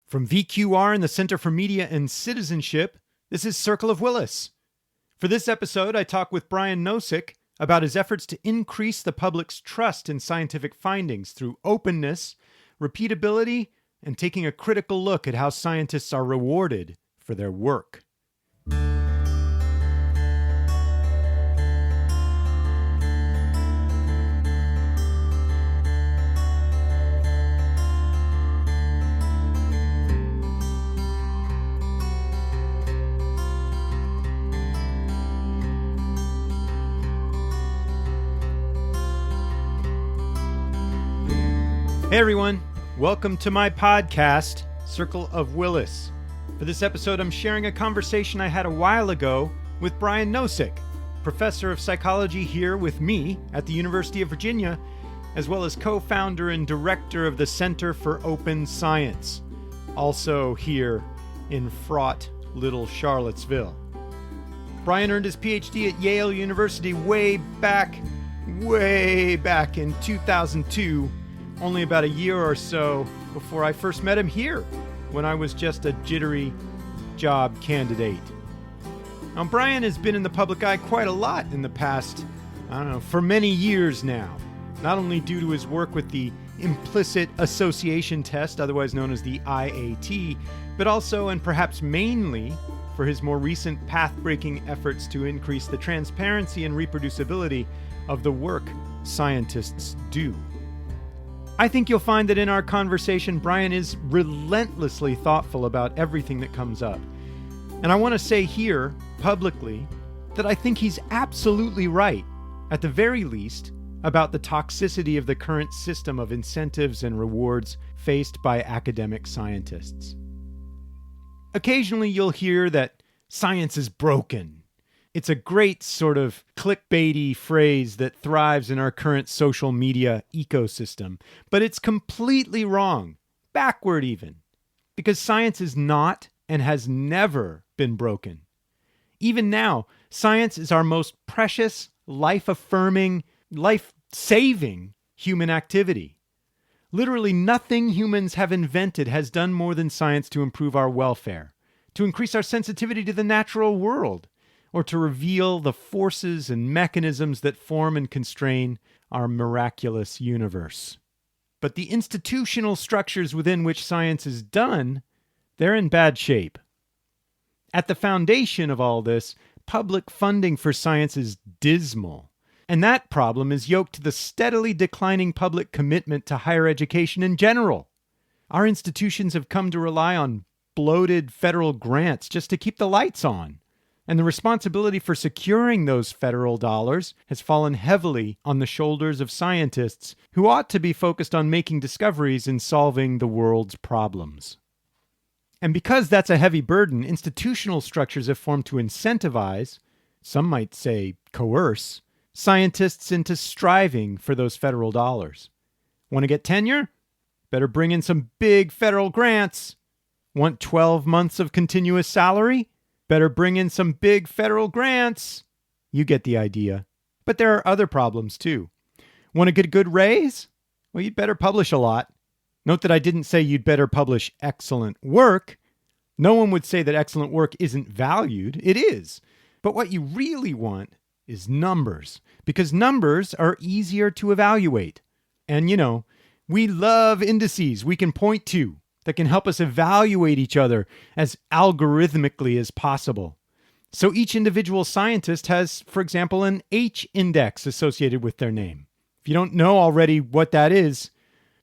From VQR and the Center for Media and Citizenship, this is Circle of Willis. For this episode, I talk with Brian Nosek about his efforts to increase the public's trust in scientific findings through openness, repeatability, and taking a critical look at how scientists are rewarded for their work. Hey everyone, welcome to my podcast, Circle of Willis. For this episode, I'm sharing a conversation I had a while ago with Brian Nosek, professor of psychology here with me at the University of Virginia, as well as co-founder and director of the Center for Open Science, also here in fraught little Charlottesville. Brian earned his PhD at Yale University way back in 2002, only about a year or so before I first met him here, when I was just a jittery job candidate. Now, Brian has been in the public eye quite a lot in the past, for many years now, not only due to his work with the implicit association test, otherwise known as the IAT, but also and perhaps mainly for his more recent path-breaking efforts to increase the transparency and reproducibility of the work scientists do. I think you'll find that in our conversation, Brian is relentlessly thoughtful about everything that comes up. And I want to say here, publicly, that I think he's absolutely right, at the very least, about the toxicity of the current system of incentives and rewards faced by academic scientists. Occasionally you'll hear that science is broken. It's a great sort of clickbaity phrase that thrives in our current social media ecosystem, but it's completely wrong, backward even, because science is not and has never been broken. Even now, science is our most precious, life-affirming, life-saving human activity. Literally nothing humans have invented has done more than science to improve our welfare, to increase our sensitivity to the natural world, or to reveal the forces and mechanisms that form and constrain our miraculous universe. But the institutional structures within which science is done, they're in bad shape. At the foundation of all this, public funding for science is dismal. And that problem is yoked to the steadily declining public commitment to higher education in general. Our institutions have come to rely on bloated federal grants just to keep the lights on. And the responsibility for securing those federal dollars has fallen heavily on the shoulders of scientists who ought to be focused on making discoveries and solving the world's problems. And because that's a heavy burden, institutional structures have formed to incentivize, some might say coerce, scientists into striving for those federal dollars. Want to get tenure? Better bring in some big federal grants. Want 12 months of continuous salary? Better bring in some big federal grants. You get the idea. But there are other problems too. Want to get a good raise? Well, you'd better publish a lot. Note that I didn't say you'd better publish excellent work. No one would say that excellent work isn't valued. It is. But what you really want is numbers, because numbers are easier to evaluate. And we love indices we can point to that can help us evaluate each other as algorithmically as possible. So each individual scientist has, for example, an H index associated with their name. If you don't know already what that is,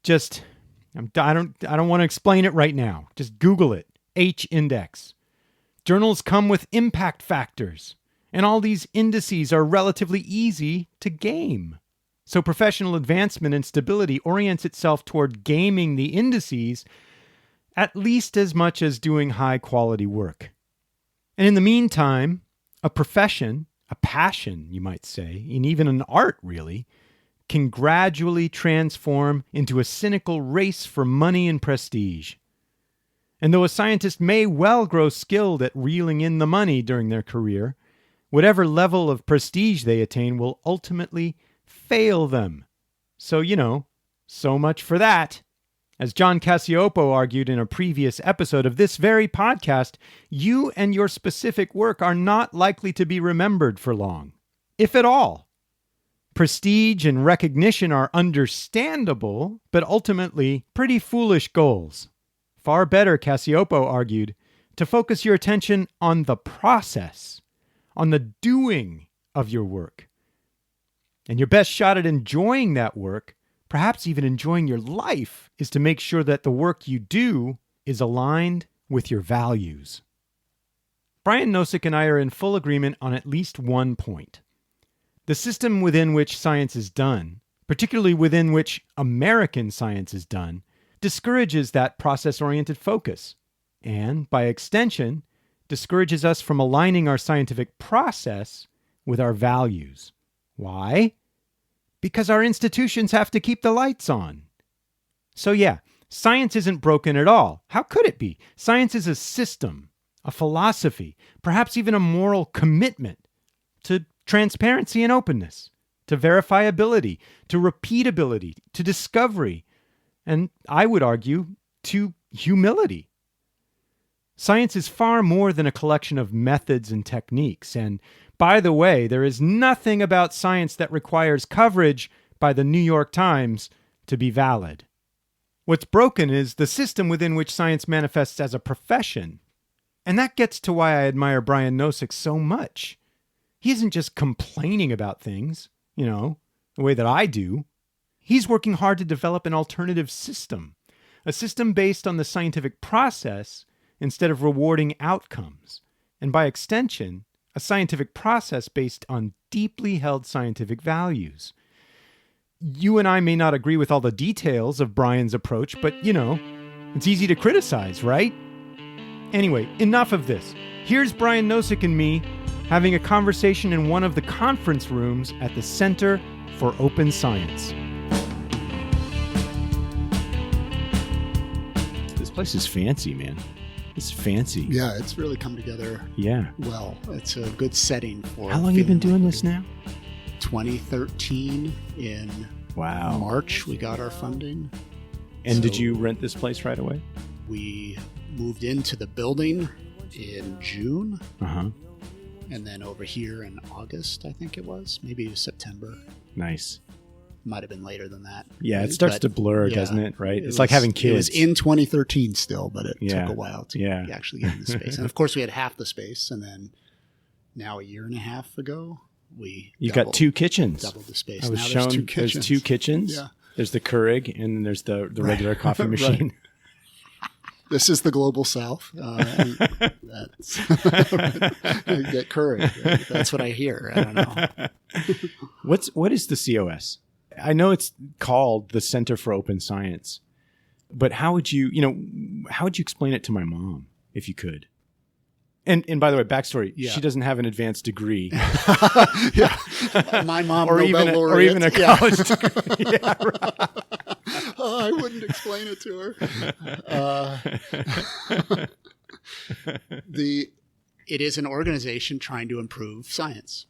I don't want to explain it right now. Just Google it, H index. Journals come with impact factors, and all these indices are relatively easy to game. So professional advancement and stability orients itself toward gaming the indices at least as much as doing high-quality work. And in the meantime, a profession, a passion, you might say, and even an art, really, can gradually transform into a cynical race for money and prestige. And though a scientist may well grow skilled at reeling in the money during their career, whatever level of prestige they attain will ultimately fail them. So, so much for that. As John Cacioppo argued in a previous episode of this very podcast, you and your specific work are not likely to be remembered for long, if at all. Prestige and recognition are understandable, but ultimately pretty foolish goals. Far better, Cacioppo argued, to focus your attention on the process, on the doing of your work. And your best shot at enjoying that work, perhaps even enjoying your life, is to make sure that the work you do is aligned with your values. Brian Nosek and I are in full agreement on at least one point. The system within which science is done, particularly within which American science is done, discourages that process-oriented focus, and, by extension, discourages us from aligning our scientific process with our values. Why? Because our institutions have to keep the lights on. So yeah, science isn't broken at all. How could it be? Science is a system, a philosophy, perhaps even a moral commitment to transparency and openness, to verifiability, to repeatability, to discovery, and I would argue, to humility. Science is far more than a collection of methods and techniques, and by the way, there is nothing about science that requires coverage by the New York Times to be valid. What's broken is the system within which science manifests as a profession. And that gets to why I admire Brian Nosek so much. He isn't just complaining about things, the way that I do. He's working hard to develop an alternative system, a system based on the scientific process instead of rewarding outcomes, and by extension, a scientific process based on deeply held scientific values. You and I may not agree with all the details of Brian's approach, but, it's easy to criticize, right? Anyway, enough of this. Here's Brian Nosek and me having a conversation in one of the conference rooms at the Center for Open Science. This place is fancy, man. It's fancy. Yeah, it's really come together. Yeah. Well, it's a good setting for. How long have you been doing this now? 2013 in March, we got our funding. And did you rent this place right away? We moved into the building in June. Uh-huh. And then over here in August, I think it was. Maybe September. Nice. Might have been later than that. Yeah, it starts to blur, doesn't it? Right? It's like having kids. It was in 2013 still, but it took a while to actually get in the space. And of course, we had half the space. And then now a year and a half ago, you got two kitchens. Doubled the space. I was shown there's two kitchens. Yeah. There's the Keurig, and then there's the regular coffee machine. This is the global south. Get Keurig. Right? That's what I hear. I don't know. What is the COS? I know it's called the Center for Open Science, but how would you explain it to my mom if you could? And by the way, backstory, she doesn't have an advanced degree. My mom, or even a college degree. Yeah, right. I wouldn't explain it to her. It is an organization trying to improve science,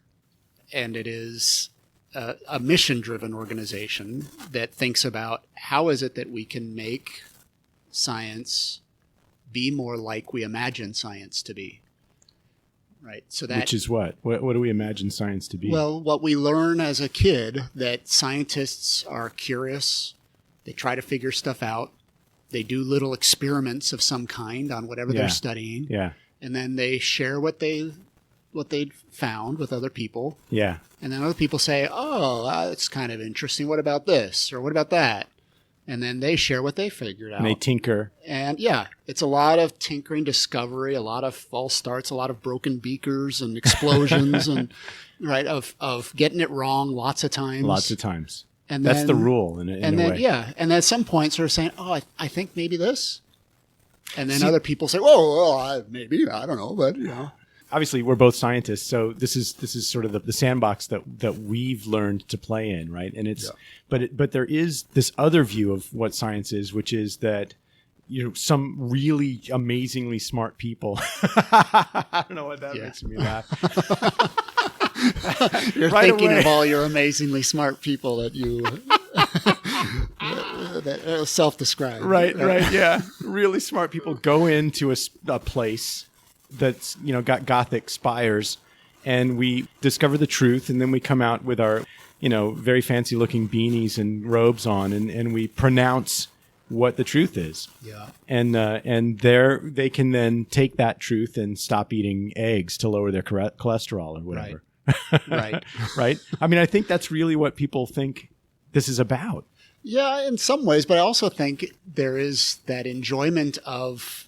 and it is a mission-driven organization that thinks about how is it that we can make science be more like we imagine science to be. Right. So that, which is what? What do we imagine science to be? Well, what we learn as a kid, that scientists are curious. They try to figure stuff out. They do little experiments of some kind on whatever they're studying. Yeah. And then they share what they found with other people. Yeah. And then other people say, "Oh, that's kind of interesting. What about this? Or what about that?" And then they share what they figured out. And they tinker. And it's a lot of tinkering, discovery, a lot of false starts, a lot of broken beakers and explosions and of getting it wrong lots of times. Lots of times. And that's then, the rule in a way. Yeah. And then at some point sort of saying, "Oh, I think maybe this." And then other people say, "Well, maybe, I don't know, but Obviously, we're both scientists, so this is sort of the sandbox that we've learned to play in, right? And it's but there is this other view of what science is, which is that some really amazingly smart people. I don't know what that makes me laugh. You're thinking of all your amazingly smart people that you self-described. Right, yeah. Really smart people go into a place that's, got Gothic spires, and we discover the truth, and then we come out with our, very fancy-looking beanies and robes on, and we pronounce what the truth is. Yeah. And there they can then take that truth and stop eating eggs to lower their cholesterol or whatever. Right. Right? I mean, I think that's really what people think this is about. Yeah, in some ways, but I also think there is that enjoyment of,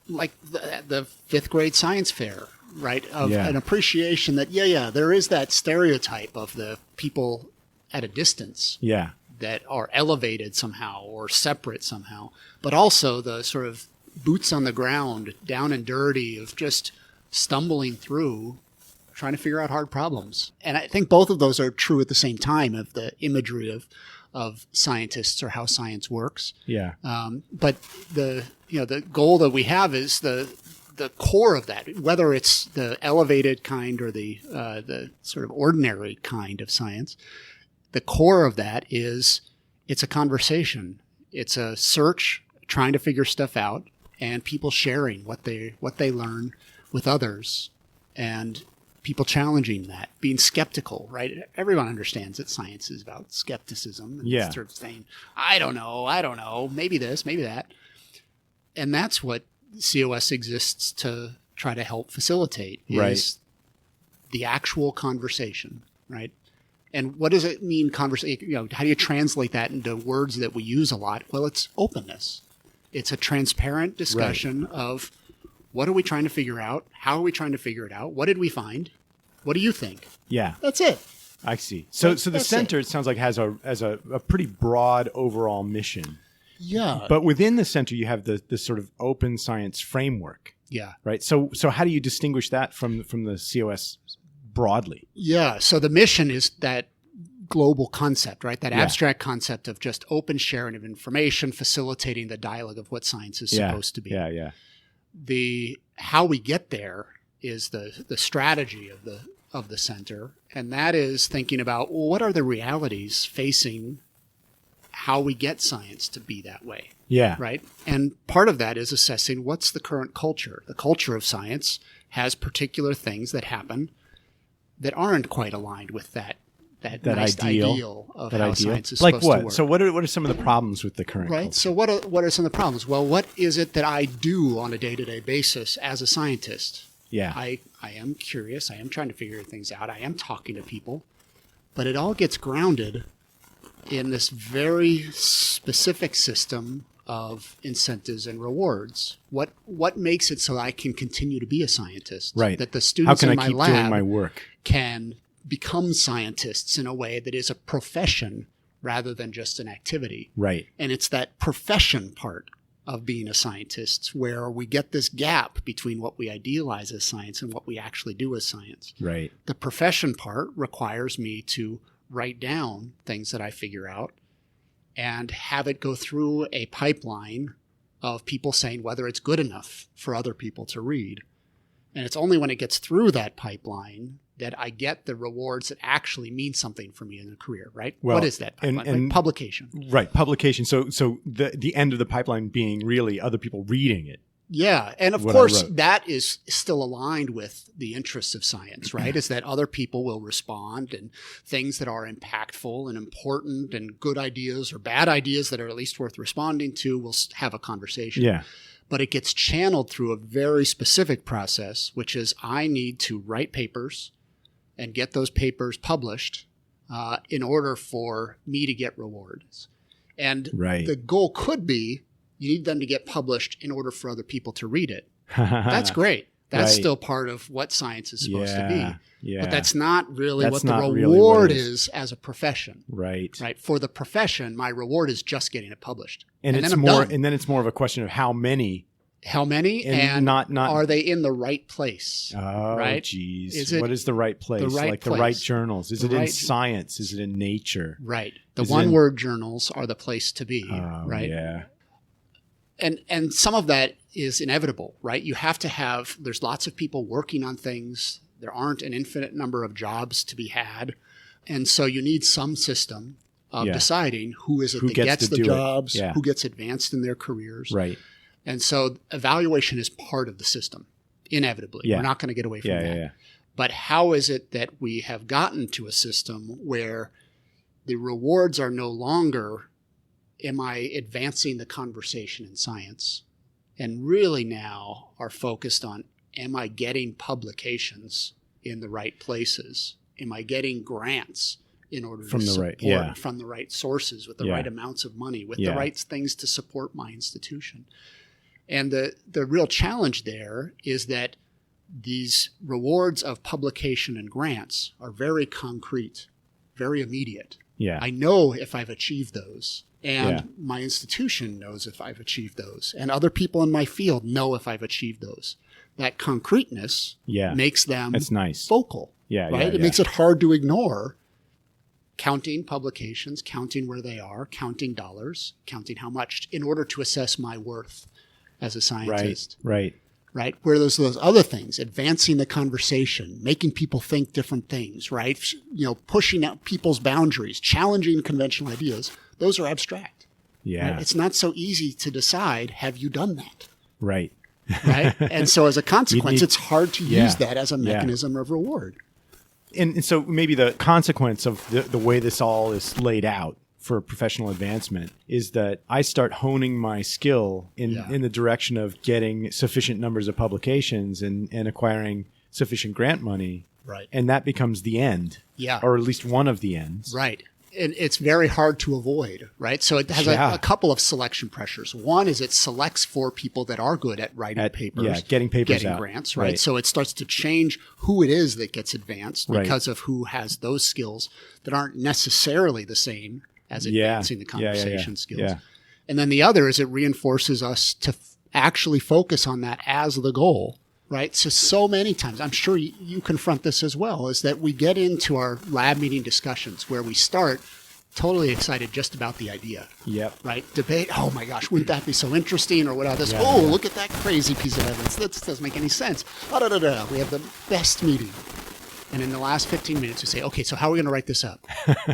like, the fifth grade science fair, right? Of an appreciation that, there is that stereotype of the people at a distance. Yeah. That are elevated somehow or separate somehow, but also the sort of boots on the ground, down and dirty, of just stumbling through, trying to figure out hard problems. And I think both of those are true at the same time, of the imagery of scientists or how science works. Yeah. But the goal that we have is the core of that, whether it's the elevated kind or the sort of ordinary kind of science. The core of that is it's a conversation. It's a search, trying to figure stuff out, and people sharing what they learn with others, and people challenging that, being skeptical, right? Everyone understands that science is about skepticism. And sort of saying, I don't know, maybe this, maybe that. And that's what COS exists to try to help facilitate, is the actual conversation, right? And what does it mean, conversation? How do you translate that into words that we use a lot? Well, it's openness. It's a transparent discussion of, what are we trying to figure out? How are we trying to figure it out? What did we find? What do you think? Yeah. That's it. I see. So the center, it sounds like, has a pretty broad overall mission. Yeah. But within the center, you have this sort of open science framework. Yeah. Right. So how do you distinguish that from the COS broadly? Yeah. So the mission is that global concept, right? That abstract concept of just open sharing of information, facilitating the dialogue of what science is supposed to be. Yeah. The how we get there is the strategy of the center, and that is thinking about, well, what are the realities facing how we get science to be that way. Yeah. Right. And part of that is assessing what's the current culture. The culture of science has particular things that happen that aren't quite aligned with that nice ideal of how science is supposed to work. So what are some of the problems with the current culture? So what are some of the problems? Well, what is it that I do on a day-to-day basis as a scientist? Yeah. I am curious. I am trying to figure things out. I am talking to people. But it all gets grounded in this very specific system of incentives and rewards. What makes it so I can continue to be a scientist? Right. That the students in my lab How can I keep doing my work? Can become scientists in a way that is a profession rather than just an activity. Right. And it's that profession part of being a scientist where we get this gap between what we idealize as science and what we actually do as science. Right. The profession part requires me to write down things that I figure out and have it go through a pipeline of people saying whether it's good enough for other people to read. And it's only when it gets through that pipeline that I get the rewards that actually mean something for me in a career, right? Well, what is that pipeline? and publication. Right, publication. So the end of the pipeline being really other people reading it. Yeah, and of course that is still aligned with the interests of science, right? Is that other people will respond and things that are impactful and important and good ideas or bad ideas that are at least worth responding to, will have a conversation. Yeah. But it gets channeled through a very specific process, which is I need to write papers and get those papers published in order for me to get rewards. And the goal could be you need them to get published in order for other people to read it. That's great. That's still part of what science is supposed to be. Yeah. But that's not really what the reward is as a profession. Right. Right. For the profession, my reward is just getting it published. And it's then more, and then it's more of a question of how many and not are they in the right place? Oh, right? Geez. What is the right place? The right journals. Is it in science? Is it in nature? Right. The one-word journals are the place to be. Right. Yeah. And some of that is inevitable, right? You have to have, there's lots of people working on things. There aren't an infinite number of jobs to be had. And so you need some system of Yeah. deciding who is it Who that gets gets to the do it. jobs, Yeah. who gets advanced in their careers. Right. And so evaluation is part of the system, inevitably. Yeah. We're not going to get away from Yeah, that. yeah, yeah. But how is it that we have gotten to a system where the rewards are no longer, am I advancing the conversation in science? And really now are focused on, am I getting publications in the right places? Am I getting grants in order From to the support right- yeah. from the right sources with the Yeah. right amounts of money, with Yeah. the right things to support my institution? And the real challenge there is that these rewards of publication and grants are very concrete, very immediate. Yeah. I know if I've achieved those, and Yeah. my institution knows if I've achieved those, and other people in my field know if I've achieved those. That concreteness Yeah. makes them That's nice. focal, Yeah. right? Yeah, It makes it hard to ignore counting publications, counting where they are, counting dollars, counting how much in order to assess my worth as a Right. scientist. Right. Right? Where there's those other things, advancing the conversation, making people think different things, right? Pushing out people's boundaries, challenging conventional ideas. Those are abstract. Yeah. Right? It's not so easy to decide, have you done that? Right. Right? And so as a consequence, need- it's hard to Yeah. use that as a Yeah. mechanism of reward. And so maybe the consequence of the way this all is laid out for professional advancement is that I start honing my skill in the direction of getting sufficient numbers of publications and acquiring sufficient grant money. Right. And that becomes the end. Yeah. Or at least one of the ends. Right. And it's very hard to avoid, right? So it has Yeah. a couple of selection pressures. One is it selects for people that are good at writing papers. Getting papers getting out. grants, right? Right. So it starts to change who it is that gets advanced Right. because of who has those skills that aren't necessarily the same as advancing the conversation skills. Yeah. And then the other is it reinforces us to actually focus on that as the goal, right? So many times, I'm sure you confront this as well, is that we get into our lab meeting discussions where we start totally excited just about the idea, Yep. right? Debate, oh my gosh, wouldn't that be so interesting or whatever. This, look at that crazy piece of evidence. That doesn't make any sense. We have the best meeting. And in the last 15 minutes, we say, okay, so how are we going to write this up?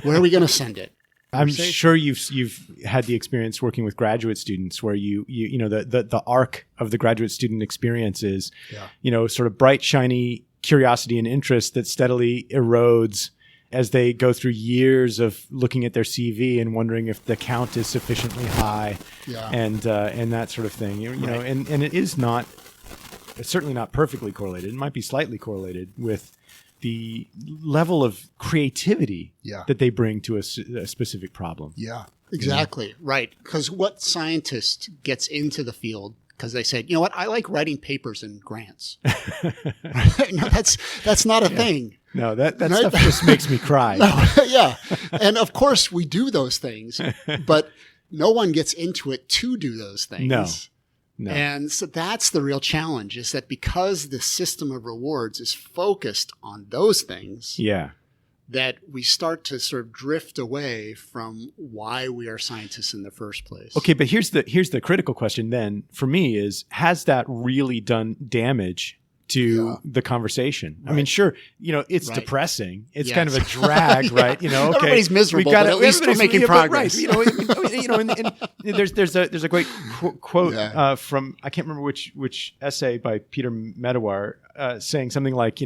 Where are we going to send it? I'm sure you've had the experience working with graduate students where you know the arc of the graduate student experience is sort of bright, shiny curiosity and interest that steadily erodes as they go through years of looking at their CV and wondering if the count is sufficiently high, and that sort of thing. You know, and it's certainly not perfectly correlated. It might be slightly correlated with the level of creativity that they bring to a specific problem. Yeah, exactly. Right. Because what scientist gets into the field because they said, you know what, I like writing papers and grants. No, that's not a thing. No, that stuff just makes me cry. Yeah. And of course we do those things, but no one gets into it to do those things. No. And so that's the real challenge, is that because the system of rewards is focused on those things, that we start to sort of drift away from why we are scientists in the first place. Okay, but here's the critical question then for me is, has that really done damage to the conversation? Right. I mean, sure, it's depressing. It's kind of a drag, right? Okay, everybody's miserable, but at least we're making progress. Right. And there's a great quote from, I can't remember which essay by Peter Medawar saying something like,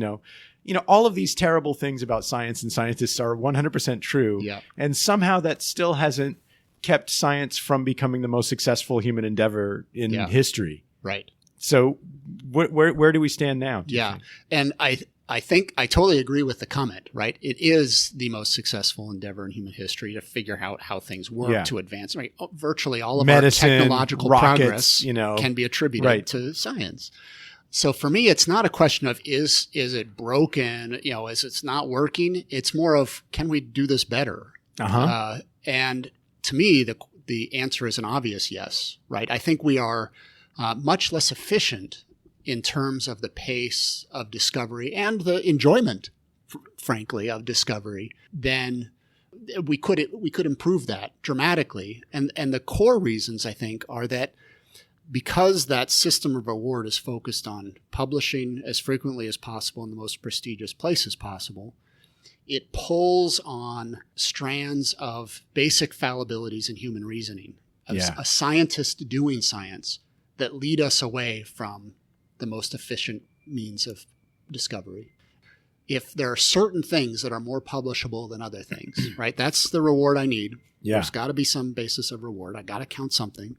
all of these terrible things about science and scientists are 100% true, and somehow that still hasn't kept science from becoming the most successful human endeavor in history. Right. So where do we stand now? And I think I totally agree with the comment, right? It is the most successful endeavor in human history to figure out how things work to advance. Right? Virtually all of medicine, our technological rockets, progress can be attributed to science. So for me, it's not a question of is it broken? Is it's not working? It's more of, can we do this better? And to me, the answer is an obvious yes, right? I think we are much less efficient in terms of the pace of discovery and the enjoyment, frankly, of discovery, then we could improve that dramatically. And the core reasons, I think, are that because that system of reward is focused on publishing as frequently as possible in the most prestigious places possible, it pulls on strands of basic fallibilities in human reasoning, of a scientist doing science that lead us away from the most efficient means of discovery. If there are certain things that are more publishable than other things, right? That's the reward I need. Yeah. There's got to be some basis of reward. I got to count something.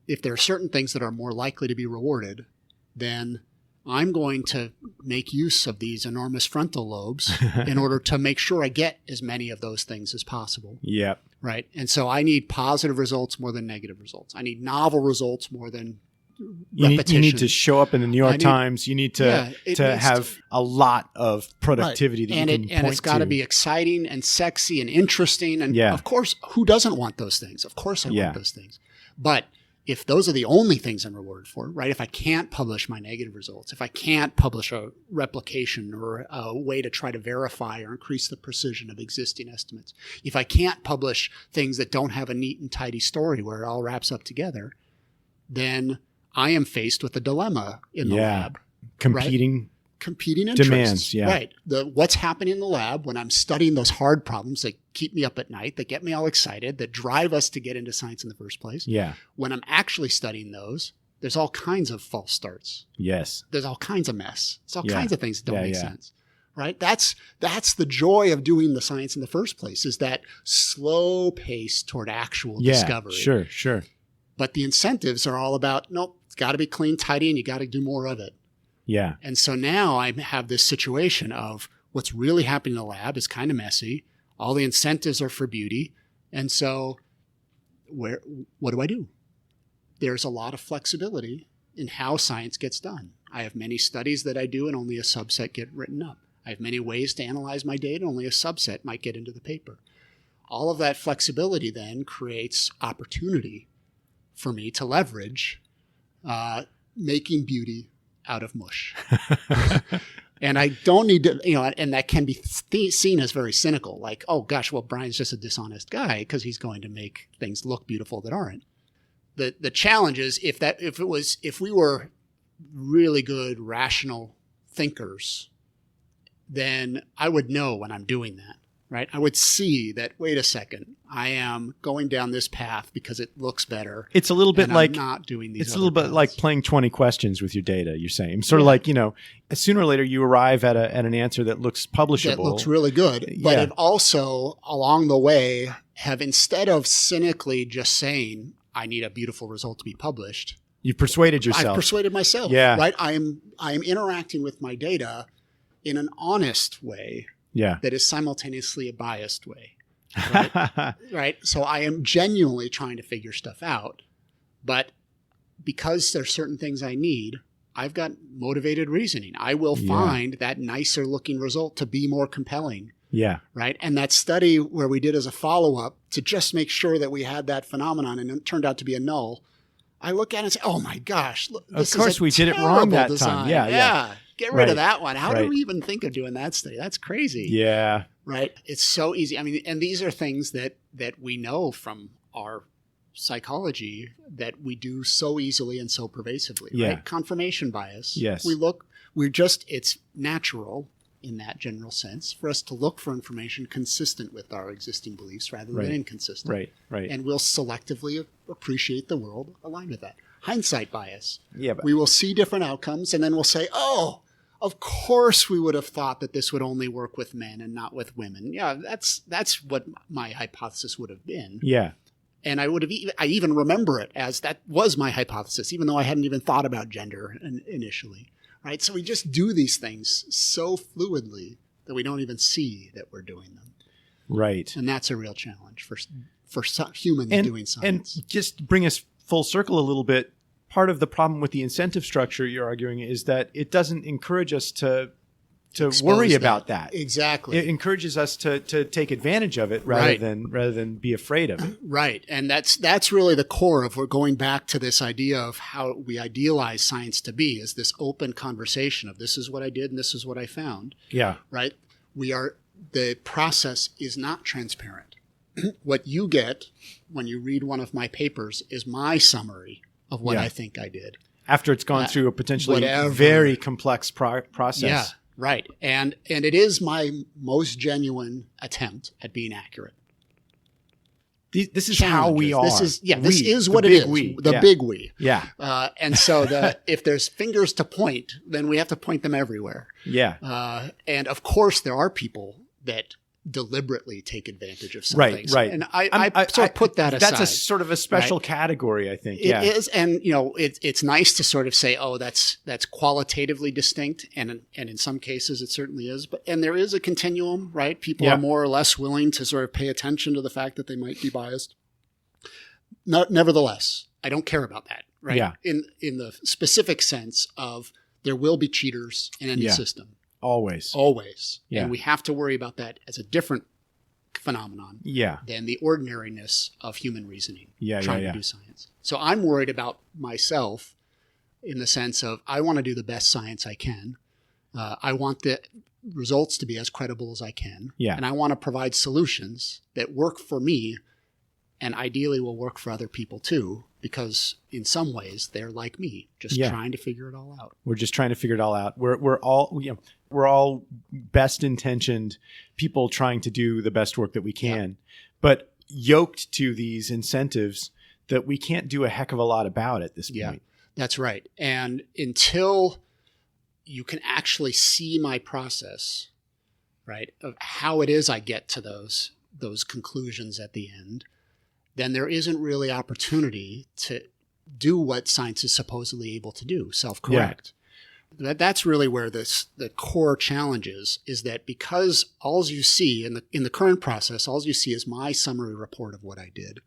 If there are certain things that are more likely to be rewarded, then I'm going to make use of these enormous frontal lobes in order to make sure I get as many of those things as possible. Yeah. Right. And so I need positive results more than negative results. I need novel results more than repetition. You need to show up in the New York Times. You need to have a lot of productivity that you can point to. And it's got to be exciting and sexy and interesting. And of course, who doesn't want those things? Of course I want those things. But if those are the only things I'm rewarded for, right? If I can't publish my negative results, if I can't publish a replication or a way to try to verify or increase the precision of existing estimates, if I can't publish things that don't have a neat and tidy story where it all wraps up together, then I am faced with a dilemma in the lab. Competing interests. Demands, Right. What's happening in the lab when I'm studying those hard problems that keep me up at night, that get me all excited, that drive us to get into science in the first place. Yeah. When I'm actually studying those, there's all kinds of false starts. Yes. There's all kinds of mess. There's all kinds of things that don't make sense. Right? That's the joy of doing the science in the first place, is that slow pace toward actual discovery. Sure. But the incentives are all about, nope, it's got to be clean, tidy, and you got to do more of it. Yeah. And so now I have this situation of what's really happening in the lab is kind of messy. All the incentives are for beauty. And so what do I do? There's a lot of flexibility in how science gets done. I have many studies that I do and only a subset get written up. I have many ways to analyze my data, only a subset might get into the paper. All of that flexibility then creates opportunity for me to leverage making beauty out of mush. And I don't need to, and that can be seen as very cynical, like, oh gosh, well, Brian's just a dishonest guy because he's going to make things look beautiful that aren't. The challenge is if we were really good, rational thinkers, then I would know when I'm doing that. Right? I would see that, wait a second, I am going down this path because it looks better. It's a little bit like I'm not doing these. It's a little bit like playing 20 questions with your data, you're saying. Sort of like, sooner or later you arrive at an answer that looks publishable. That looks really good. But it also, along the way, have, instead of cynically just saying, I need a beautiful result to be published. You've persuaded yourself. I've persuaded myself. Yeah. Right? I am interacting with my data in an honest way. Yeah. That is simultaneously a biased way. Right? Right? So I am genuinely trying to figure stuff out. But because there's certain things I need, I've got motivated reasoning. I will find that nicer looking result to be more compelling. Yeah. Right? And that study where we did as a follow-up to just make sure that we had that phenomenon and it turned out to be a null, I look at it and say, oh my gosh, look, this of course is a we did it wrong that design. time. Yeah. Get rid of that one. How do we even think of doing that study? That's crazy. Yeah. Right? It's so easy. I mean, and these are things that we know from our psychology that we do so easily and so pervasively. Yeah. Right? Confirmation bias. Yes. It's natural in that general sense for us to look for information consistent with our existing beliefs rather than inconsistent. Right. And we'll selectively appreciate the world aligned with that. Hindsight bias. Yeah. But we will see different outcomes and then we'll say, oh, of course we would have thought that this would only work with men and not with women. Yeah, that's what my hypothesis would have been. Yeah. And I even remember it as that was my hypothesis, even though I hadn't even thought about gender initially. Right? So we just do these things so fluidly that we don't even see that we're doing them. Right. And that's a real challenge for humans doing science. And just bring us full circle a little bit. Part of the problem with the incentive structure you're arguing is that it doesn't encourage us to worry about that. Exactly. It encourages us to take advantage of it rather than be afraid of it. Right. And that's really the core of, we're going back to this idea of how we idealize science to be, is this open conversation of this is what I did and this is what I found. Yeah. Right. The process is not transparent. What you get when you read one of my papers is my summary of what I think I did. After it's gone through a potentially very complex process. Yeah. Right. And it is my most genuine attempt at being accurate. This is how we are. This is what it is. The big we. Yeah. And so if there's fingers to point, then we have to point them everywhere. Yeah. And of course, there are people that deliberately take advantage of some things. Right. And I sort of put that aside. That's a sort of a special category, I think. It is. And, it's nice to sort of say, oh, that's qualitatively distinct. And in some cases, it certainly is. And there is a continuum, right? People are more or less willing to sort of pay attention to the fact that they might be biased. Nevertheless, I don't care about that, right? Yeah. In the specific sense of there will be cheaters in any system. Always. Yeah. And we have to worry about that as a different phenomenon than the ordinariness of human reasoning trying to do science. So I'm worried about myself in the sense of I want to do the best science I can. I want the results to be as credible as I can. Yeah. And I want to provide solutions that work for me and ideally will work for other people too, because in some ways they're like me, just trying to figure it all out. We're just trying to figure it all out. We're all best intentioned people trying to do the best work that we can, but yoked to these incentives that we can't do a heck of a lot about at this point. That's right. And until you can actually see my process, right, of how it is I get to those conclusions at the end, then there isn't really opportunity to do what science is supposedly able to do, self-correct. Yeah. That's really where the core challenge is that because all you see in the current process, all you see is my summary report of what I did,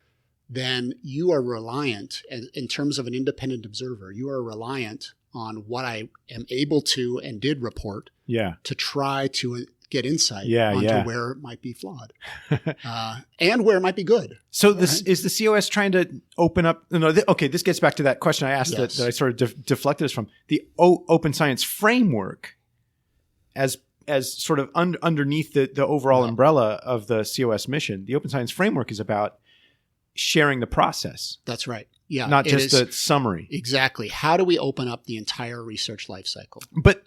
then you are reliant, in terms of an independent observer, you are reliant on what I am able to and did report to try to get insight onto where it might be flawed and where it might be good. So is the COS trying to open up? This gets back to that question I asked that I sort of deflected us from. The open science framework as sort of underneath the overall umbrella of the COS mission. The open science framework is about sharing the process. That's right. Yeah. Not just the summary. Exactly. How do we open up the entire research life cycle? But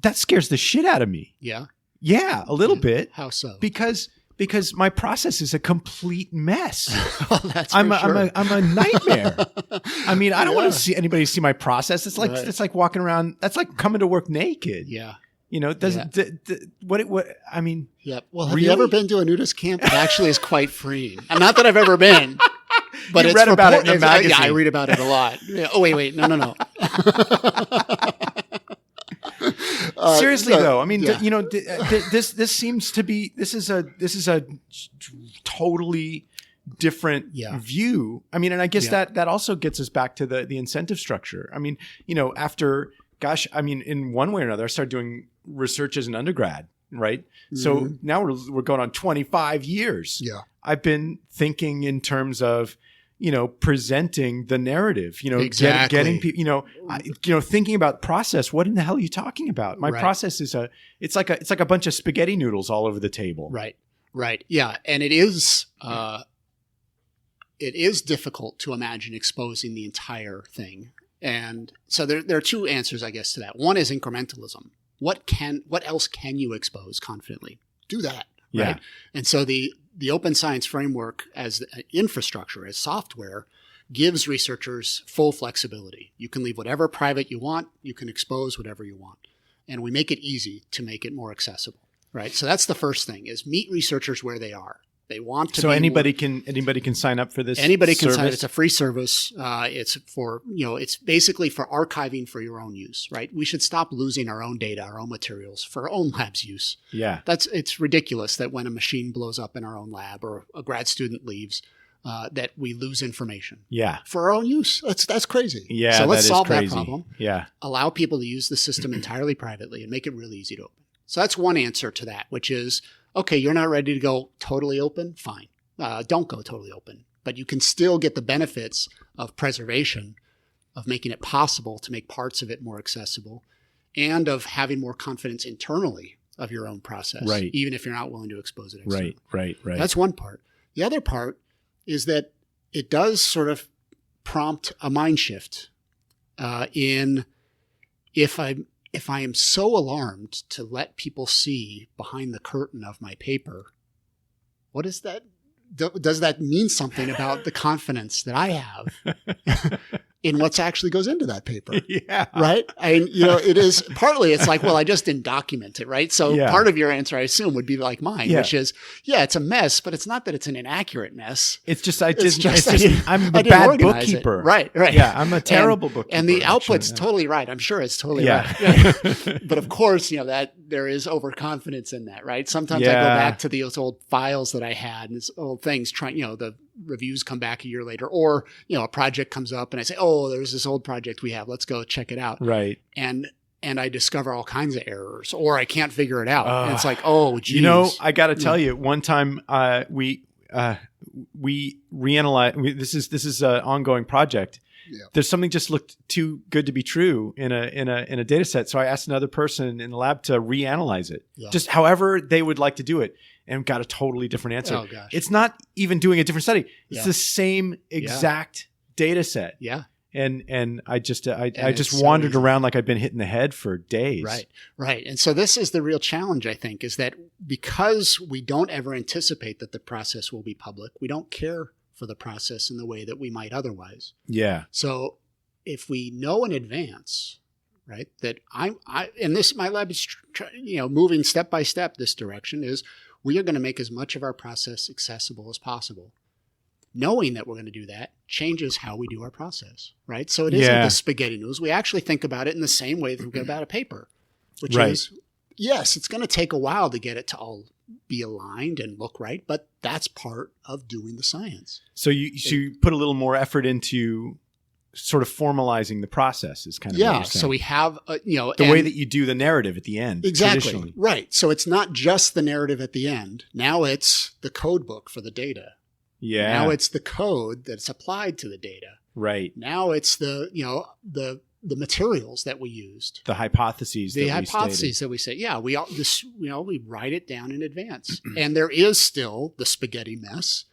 that scares the shit out of me. Yeah. Yeah, a little bit. How so? Because my process is a complete mess. Well, that's I'm a nightmare. I mean, I don't want to see anybody see my process. It's like it's like walking around. That's like coming to work naked. Yeah. What I mean. Yeah. Well, have you ever been to a nudist camp? It actually is quite freeing. Not that I've ever been. But you read about it in a magazine. Yeah, I read about it a lot. Yeah. Oh, wait. No. Seriously though, I mean, this seems to be this is a totally different view. I mean, and I guess that also gets us back to the incentive structure. I mean, after in one way or another, I started doing research as an undergrad, right? Mm-hmm. So now we're going on 25 years. Yeah, I've been thinking in terms of presenting the narrative, exactly. getting people, thinking about process. What in the hell are you talking about? My process is it's like a bunch of spaghetti noodles all over the table. Right. Yeah. And it is difficult to imagine exposing the entire thing. And so there are two answers, I guess, to that. One is incrementalism. What else can you expose confidently? Do that. Yeah. Right. And so the open science framework as infrastructure, as software, gives researchers full flexibility. You can leave whatever private you want. You can expose whatever you want. And we make it easy to make it more accessible, right? So that's the first thing, is meet researchers where they are. They want to. So anybody can sign up for this. Anybody can sign. It's a free service. It's for it's basically for archiving for your own use, right? We should stop losing our own data, our own materials for our own lab's use. Yeah, it's ridiculous that when a machine blows up in our own lab or a grad student leaves, that we lose information. Yeah, for our own use. That's crazy. Yeah, so let's solve crazy. That problem. Yeah, allow people to use the system entirely privately and make it really easy to open. So that's one answer to that, which is, okay, you're not ready to go totally open? Fine. Don't go totally open. But you can still get the benefits of preservation, of making it possible to make parts of it more accessible, and of having more confidence internally of your own process, even if you're not willing to expose it externally. Right. That's one part. The other part is that it does sort of prompt a mind shift in if if I am so alarmed to let people see behind the curtain of my paper, what is that? Does that mean something about the confidence that I have in what's actually goes into that paper? Yeah. Right. It is partly, it's like, well, I just didn't document it. Right. So part of your answer, I assume, would be like mine, which is, it's a mess, but it's not that it's an inaccurate mess. It's just, I'm a bad bookkeeper. Right. Yeah. I'm a terrible bookkeeper. And the output's totally right. I'm sure it's totally right. But of course, that there is overconfidence in that. Right. Sometimes I go back to those old files that I had and old things trying, the reviews come back a year later, or, a project comes up and I say, oh, there's this old project we have. Let's go check it out. Right. And I discover all kinds of errors, or I can't figure it out. And it's like, oh, geez. I got to tell you, one time we reanalyze. This is an ongoing project. Yeah. There's something just looked too good to be true in a data set. So I asked another person in the lab to reanalyze it, just however they would like to do it, and got a totally different answer. Oh, gosh. It's not even doing a different study. It's the same exact data set. Yeah. And I just wandered around like I'd been hit in the head for days. Right. And so this is the real challenge, I think, is that because we don't ever anticipate that the process will be public, we don't care for the process in the way that we might otherwise. Yeah. So if we know in advance, right, that my lab is, moving step by step this direction, is we are going to make as much of our process accessible as possible. Knowing that we're going to do that changes how we do our process, right? So it isn't the spaghetti noodles. We actually think about it in the same way that we think about a paper, which is, yes, it's going to take a while to get it to all be aligned and look right, but that's part of doing the science. So you put a little more effort into sort of formalizing the process is kind of what you're saying. So we have the way that you do the narrative at the end. Exactly. Right. So it's not just the narrative at the end. Now it's the code book for the data. Yeah. Now it's the code that's applied to the data. Right. Now it's the materials that we used. The hypotheses that we say. Yeah, we write it down in advance. And there is still the spaghetti mess,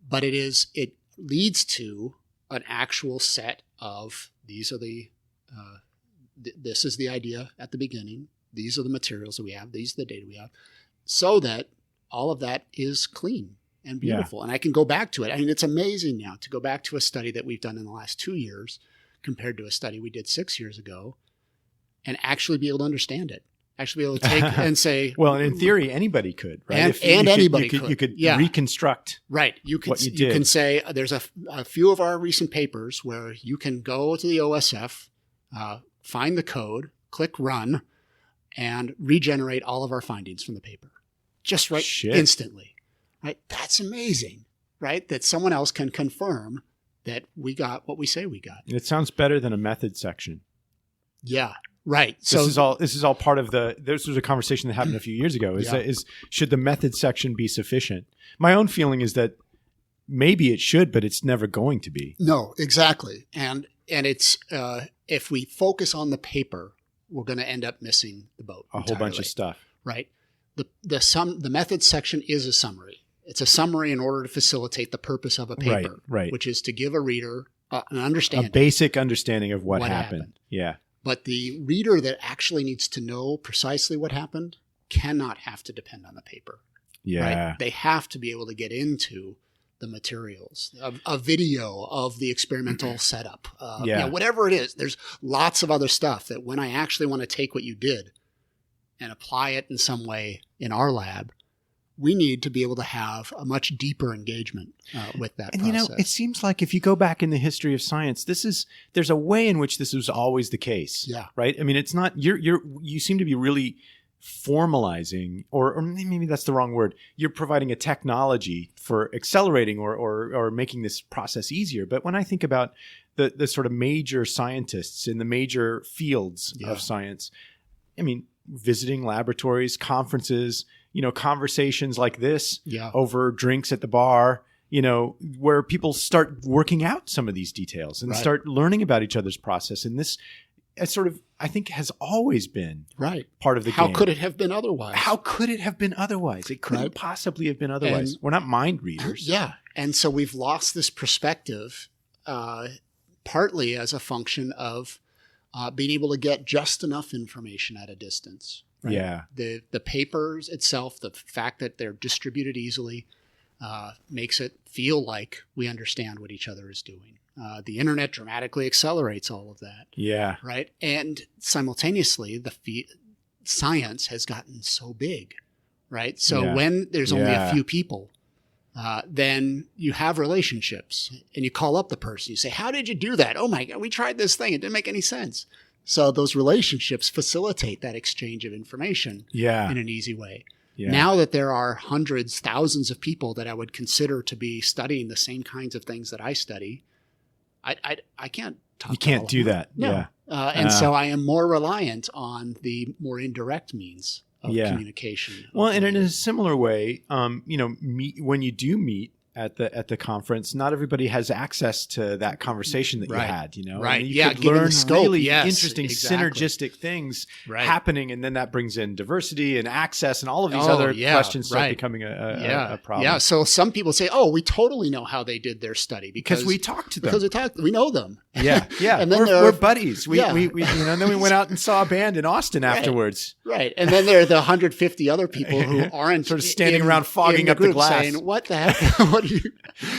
but it leads to an actual set of this is the idea at the beginning. These are the materials that we have. These are the data we have, so that all of that is clean and beautiful. Yeah. And I can go back to it. I mean, it's amazing now to go back to a study that we've done in the last 2 years compared to a study we did 6 years ago and actually be able to understand it. Actually be able to take and say... Well, and in theory, anybody could, right? Anybody could. You could reconstruct what you can say, there's a few of our recent papers where you can go to the OSF, find the code, click run, and regenerate all of our findings from the paper. Just instantly. Right? That's amazing, right? That someone else can confirm that we got what we say we got. It sounds better than a method section. Yeah. Right. This is all part of this was a conversation that happened a few years ago. Is should the method section be sufficient? My own feeling is that maybe it should, but it's never going to be. No, exactly. And it's if we focus on the paper, we're going to end up missing the boat entirely. Whole bunch of stuff. Right. The method section is a summary. It's a summary in order to facilitate the purpose of a paper, right. Which is to give a reader an understanding, a basic understanding of what happened. Yeah. But the reader that actually needs to know precisely what happened cannot have to depend on the paper. Yeah. Right? They have to be able to get into the materials, a video of the experimental setup, whatever it is. There's lots of other stuff that when I actually want to take what you did and apply it in some way in our lab, we need to be able to have a much deeper engagement with that process. It seems like if you go back in the history of science, there's a way in which this was always the case. Yeah. Right? I mean, it's not, you seem to be really formalizing, or maybe that's the wrong word. You're providing a technology for accelerating or making this process easier. But when I think about the sort of major scientists in the major fields of science, I mean, visiting laboratories, conferences, conversations like this over drinks at the bar, where people start working out some of these details and start learning about each other's process. And this sort of, I think, has always been part of the game. How could it have been otherwise? How could it have been otherwise? It couldn't possibly have been otherwise. We're not mind readers. Yeah. And so we've lost this perspective, partly as a function of being able to get just enough information at a distance. Right? Yeah. The papers itself, the fact that they're distributed easily, makes it feel like we understand what each other is doing. The internet dramatically accelerates all of that. Yeah. Right. And simultaneously, science has gotten so big. Right. So when there's only a few people, then you have relationships and you call up the person. You say, how did you do that? Oh my God, we tried this thing. It didn't make any sense. So those relationships facilitate that exchange of information in an easy way. Yeah. Now that there are hundreds, thousands of people that I would consider to be studying the same kinds of things that I study, I can't talk. You can't do that. No. Yeah. And so I am more reliant on the more indirect means of communication. Well, and in a similar way, when you do meet at the conference, not everybody has access to that conversation that you had, Right. And you could learn really interesting synergistic things happening, and then that brings in diversity and access and all of these other questions start becoming a problem. Yeah. So some people say, "Oh, we totally know how they did their study because we talked to them. Because we know them." Yeah. And then we're buddies. We and then we went out and saw a band in Austin afterwards. Right. And then there are the 150 other people who aren't sort of standing around fogging up the glass, saying, "What the heck?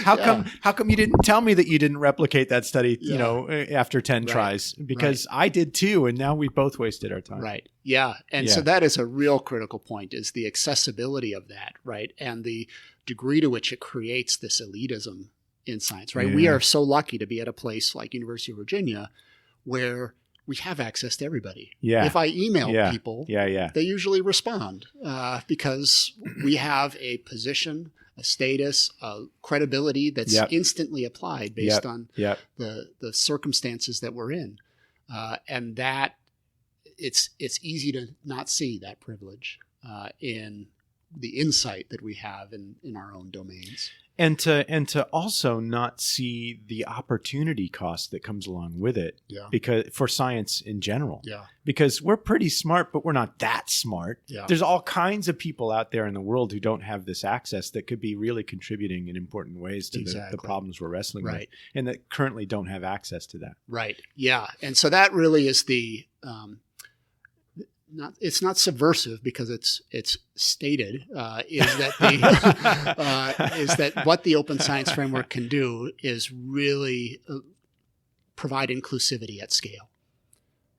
How come you didn't tell me that you didn't replicate that study, after 10 tries? Because I did too, and now we both wasted our time." Right. Yeah. And so that is a real critical point, is the accessibility of that, right? And the degree to which it creates this elitism in science, right? Yeah. We are so lucky to be at a place like University of Virginia where we have access to everybody. Yeah. If I email people, they usually respond because we have a position, a status, a credibility that's instantly applied based on the circumstances that we're in. And that it's easy to not see that privilege in the insight that we have in our own domains. And to also not see the opportunity cost that comes along with it, because for science in general, because we're pretty smart, but we're not that smart. There's all kinds of people out there in the world who don't have this access that could be really contributing in important ways to the problems we're wrestling with, and that currently don't have access to that. Right. Yeah. And so that really is the it's not subversive because it's stated is that what the open science framework can do is really provide inclusivity at scale,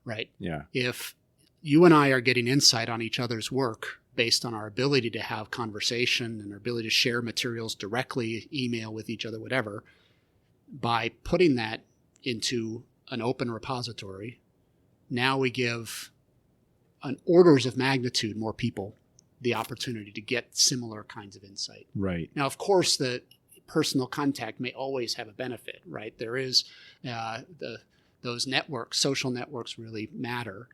right? Yeah. If you and I are getting insight on each other's work based on our ability to have conversation and our ability to share materials directly, email with each other, whatever, by putting that into an open repository, now we give an orders of magnitude more people the opportunity to get similar kinds of insight. Right. Now, of course, the personal contact may always have a benefit, right? There is those networks, social networks really matter,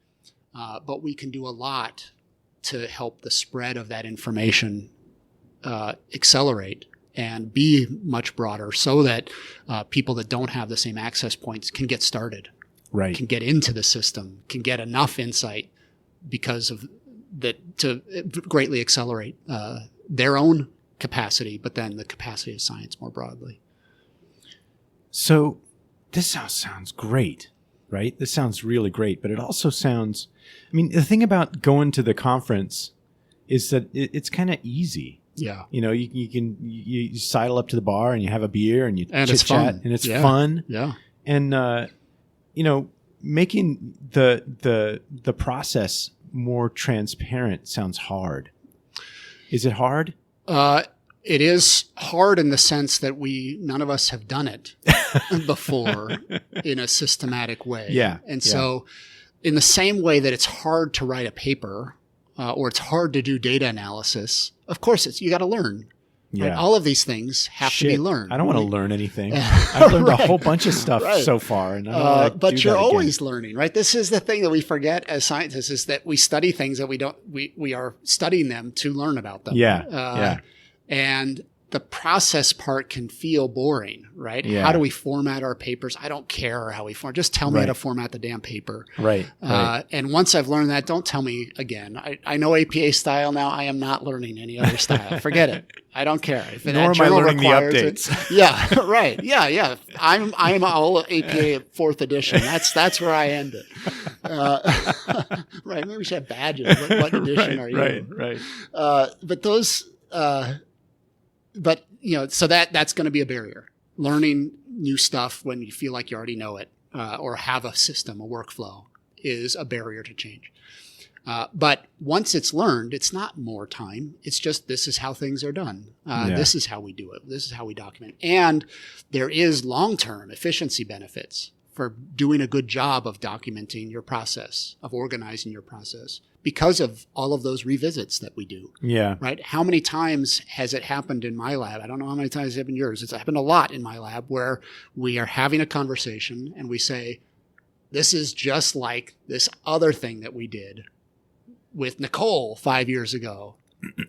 but we can do a lot to help the spread of that information accelerate and be much broader so that people that don't have the same access points can get started, can get into the system, can get enough insight because of that to greatly accelerate their own capacity, but then the capacity of science more broadly. So this sounds great, right? This sounds really great, but it also sounds, the thing about going to the conference is that it's kind of easy. Yeah. You sidle up to the bar and you have a beer and you chit chat and it's fun. Yeah. And, making the process more transparent sounds hard. Is it hard? It is hard in the sense that none of us have done it before in a systematic way. Yeah. And so in the same way that it's hard to write a paper or it's hard to do data analysis, of course you got to learn. Yeah. Right? All of these things have to be learned. I don't want to learn anything. I've learned a whole bunch of stuff so far. And but you're always learning, right? This is the thing that we forget as scientists, is that we study things that we are studying them to learn about them. Yeah. And the process part can feel boring, right? Yeah. How do we format our papers? I don't care how we format. Just tell me how Right. to format the damn paper. Right. And once I've learned that, don't tell me again. I know APA style now. I am not learning any other style. Forget it. I don't care. If Nor that am I journal learning the requires updates. it. Yeah, right. Yeah. I'm all APA 4th edition. That's where I end it. Right. Maybe we should have badges. What edition are you? Right. But those. But so that's going to be a barrier. Learning new stuff when you feel like you already know it, or have a system, a workflow, is a barrier to change. But once it's learned, it's not more time. It's just, this is how things are done. This is how we do it. This is how we document. And there is long-term efficiency benefits for doing a good job of documenting your process, of organizing your process, because of all of those revisits that we do. Yeah. Right? How many times has it happened in my lab? I don't know how many times it's happened in yours. It's happened a lot in my lab, where we are having a conversation and we say, this is just like this other thing that we did with Nicole 5 years ago.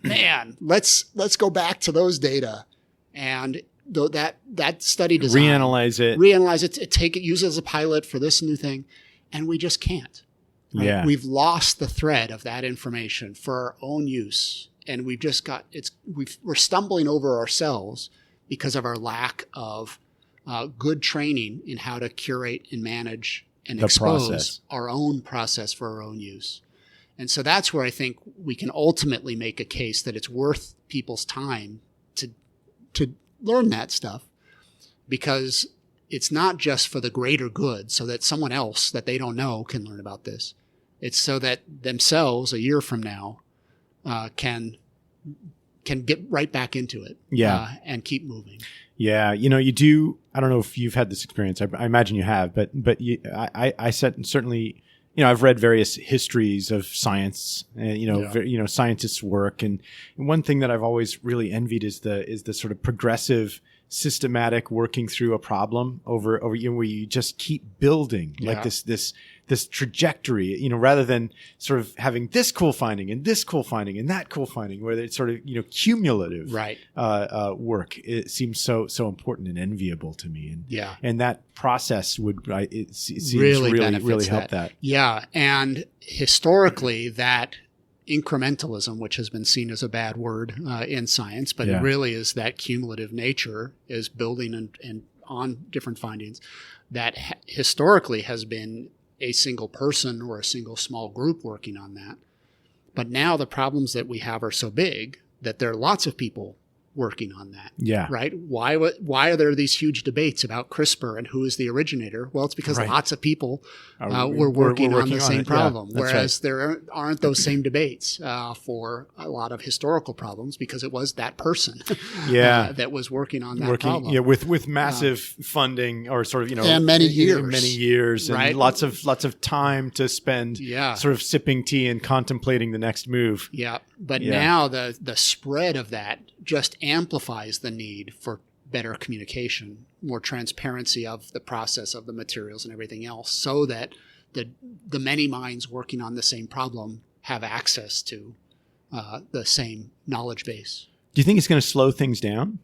Man, let's go back to those data and that study design. Reanalyze it, take it, use it as a pilot for this new thing. And we just can't. Right? Yeah. We've lost the thread of that information for our own use. And we've just we're stumbling over ourselves because of our lack of good training in how to curate and manage and The expose process. our own process for our own use. And so that's where I think we can ultimately make a case that it's worth people's time to learn that stuff, because it's not just for the greater good so that someone else that they don't know can learn about this. It's so that themselves a year from now can get right back into it. And keep moving. Yeah. You do. I don't know if you've had this experience. I imagine you have, but I certainly, I've read various histories of science and, scientists' work. And one thing that I've always really envied is the sort of progressive, systematic working through a problem over where you just keep building like this trajectory, rather than sort of having this cool finding and this cool finding and that cool finding, where it's sort of, cumulative work. It seems so important and enviable to me. And that process seems really help that. Yeah. And historically, that incrementalism, which has been seen as a bad word in science, but it really is that cumulative nature, is building and on different findings, that historically has been a single person or a single small group working on that. But now the problems that we have are so big that there are lots of people working on that. Yeah. Right? Why are there these huge debates about CRISPR and who is the originator? Well, it's because lots of people were working on the same problem. Yeah, whereas there aren't those same debates for a lot of historical problems, because it was that person that was working on that problem. Yeah, with massive funding, or sort of, and many years, and right? lots of time to spend sort of sipping tea and contemplating the next move. Yeah. But now the spread of that just amplifies the need for better communication, more transparency of the process of the materials and everything else, so that the many minds working on the same problem have access to the same knowledge base. Do you think it's going to slow things down?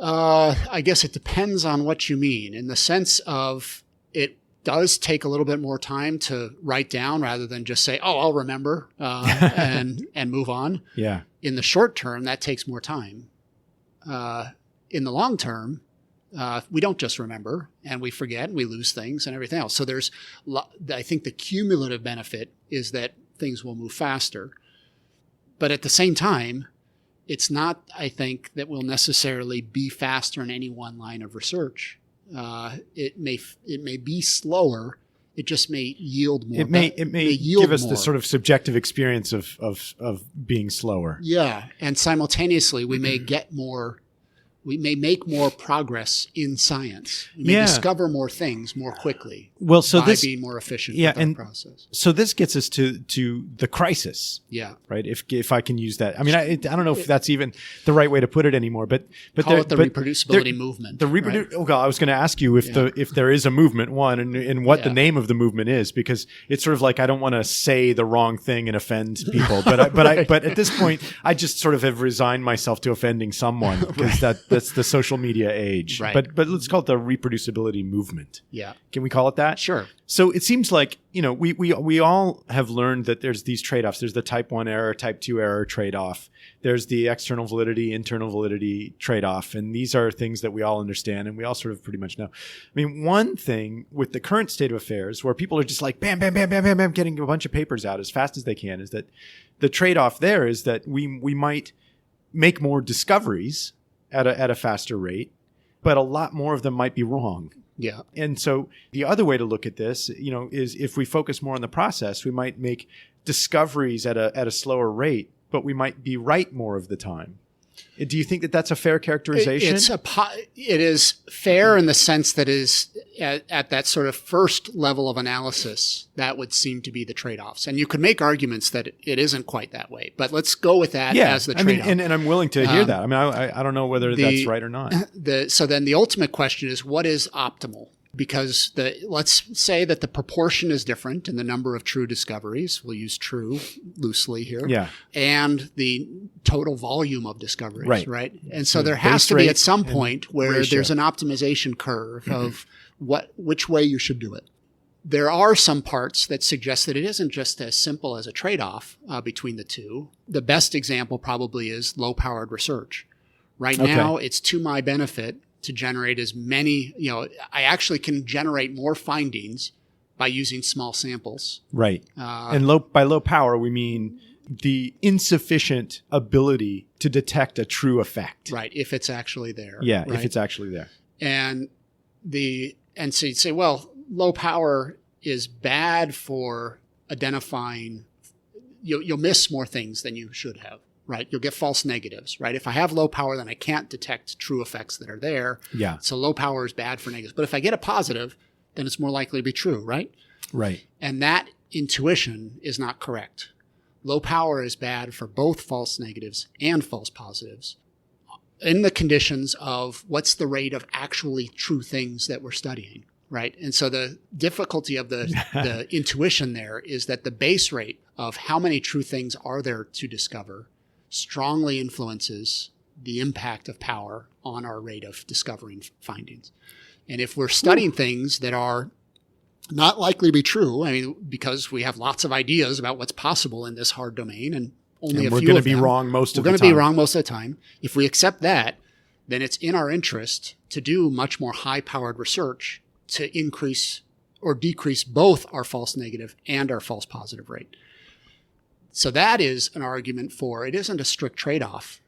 I guess it depends on what you mean, in the sense of it does take a little bit more time to write down, rather than just say, "Oh, I'll remember," and move on. Yeah. In the short term, that takes more time. In the long term, we don't just remember, and we forget, and we lose things and everything else. So I think the cumulative benefit is that things will move faster. But at the same time, it's not, I think, that we'll necessarily be faster in any one line of research. It may be slower. It just may yield more. It may give us the sort of subjective experience of being slower. Yeah, and simultaneously we may get more we may make more progress in science. We may discover more things more quickly by being more efficient with our process. So this gets us to the crisis. Yeah. Right. If I can use that. I mean, I don't know if that's even the right way to put it anymore, but call it the reproducibility movement. I was going to ask you if there is a movement, and what the name of the movement is, because it's sort of like, I don't want to say the wrong thing and offend people, but at this point, I just sort of have resigned myself to offending someone, because that's the social media age. Right. But let's call it the reproducibility movement. Yeah. Can we call it that? Sure. So it seems like, we all have learned that there's these trade-offs. There's the type 1 error, type 2 error trade-off. There's the external validity, internal validity trade-off. And these are things that we all understand and we all sort of pretty much know. I mean, one thing with the current state of affairs, where people are just like bam, bam, bam, bam, bam, bam, getting a bunch of papers out as fast as they can, is that the trade-off there is that we might make more discoveries at a faster rate, but a lot more of them might be wrong. Yeah. And so the other way to look at this, is if we focus more on the process, we might make discoveries at a slower rate, but we might be right more of the time. Do you think that that's a fair characterization? It is fair in the sense that is at that sort of first level of analysis, that would seem to be the trade-offs. And you could make arguments that it isn't quite that way, but let's go with that as the trade-off. And I'm willing to hear that. I mean, I don't know whether that's right or not. So then the ultimate question is, what is optimal? Because let's say that the proportion is different in the number of true discoveries. We'll use true loosely here. Yeah. And the total volume of discoveries, right? And so there Base has to be at some point where ratio. there's an optimization curve of which way you should do it. There are some parts that suggest that it isn't just as simple as a trade-off between the two. The best example probably is low-powered research. Right now, it's to my benefit to generate as many, I actually can generate more findings by using small samples. Right. And by low power, we mean the insufficient ability to detect a true effect. Right. If it's actually there. Yeah. Right? If it's actually there. And so you'd say, well, low power is bad for identifying, you'll miss more things than you should have. Right. You'll get false negatives, right? If I have low power, then I can't detect true effects that are there. Yeah. So low power is bad for negatives. But if I get a positive, then it's more likely to be true, right? Right. And that intuition is not correct. Low power is bad for both false negatives and false positives in the conditions of what's the rate of actually true things that we're studying, right? And so the difficulty of the intuition there is that the base rate of how many true things are there to discover strongly influences the impact of power on our rate of discovering findings. And if we're studying things that are not likely to be true, I mean, because we have lots of ideas about what's possible in this hard domain, and only a few of them. We're going to be wrong most of the time. We're going to be wrong most of the time. If we accept that, then it's in our interest to do much more high-powered research to increase or decrease both our false negative and our false positive rate. So that is an argument for it isn't a strict trade-off.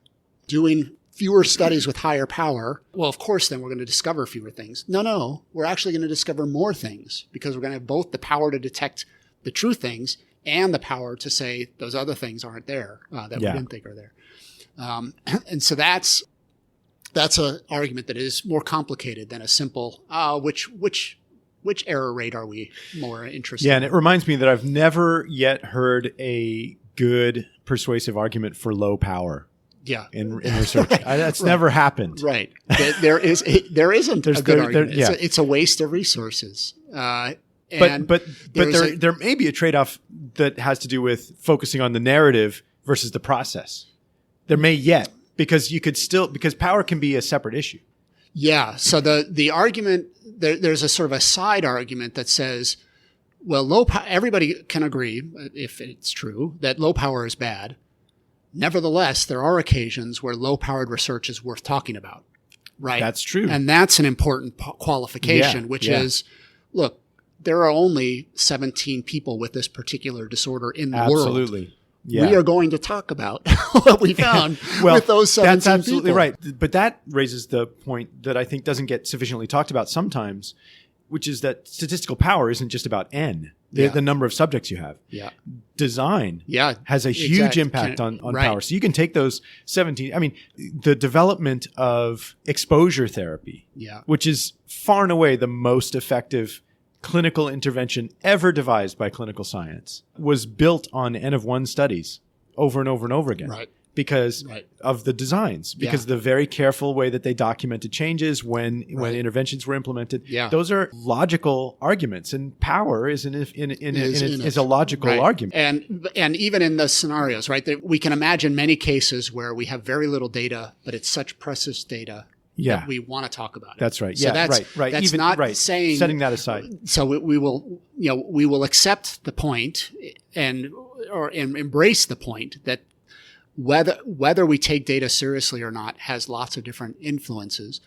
Doing fewer studies with higher power, well, of course, then we're going to discover fewer things. No, we're actually going to discover more things because we're going to have both the power to detect the true things and the power to say those other things aren't there that we didn't think are there. And so that's an argument that is more complicated than a simple, which error rate are we more interested in? Yeah, and it reminds me that I've never yet heard a good persuasive argument for low power. Yeah, in research, that's never happened. Right, there isn't a good argument. It's a waste of resources. But there may be a trade-off that has to do with focusing on the narrative versus the process. There may yet, because power can be a separate issue. Yeah. So the argument there's a sort of a side argument that says, well, everybody can agree, if it's true, that low power is bad. Nevertheless, there are occasions where low-powered research is worth talking about, right? That's true. And that's an important qualification, which is, look, there are only 17 people with this particular disorder in the world. Absolutely. Yeah. We are going to talk about what we found with those 17 That's absolutely people. right. But that raises the point that I think doesn't get sufficiently talked about sometimes, which is that statistical power isn't just about N, Yeah. the number of subjects you have. Yeah. Design Yeah. has a huge Exactly. impact on Right. power. So you can take those 17, the development of exposure therapy, Yeah. which is far and away the most effective clinical intervention ever devised by clinical science, was built on N of 1 studies over and over and over again. Right. Because Right. of the designs, because the very careful way that they documented changes when interventions were implemented. Yeah. Those are logical arguments, and power is a logical Right. argument. And even in the scenarios, right, that we can imagine many cases where we have very little data, but it's such precious data that we want to talk about it. That's right. So Yeah, that's, right. That's Even not saying, setting that aside. So we will accept the point and embrace the point that whether we take data seriously or not has lots of different influences,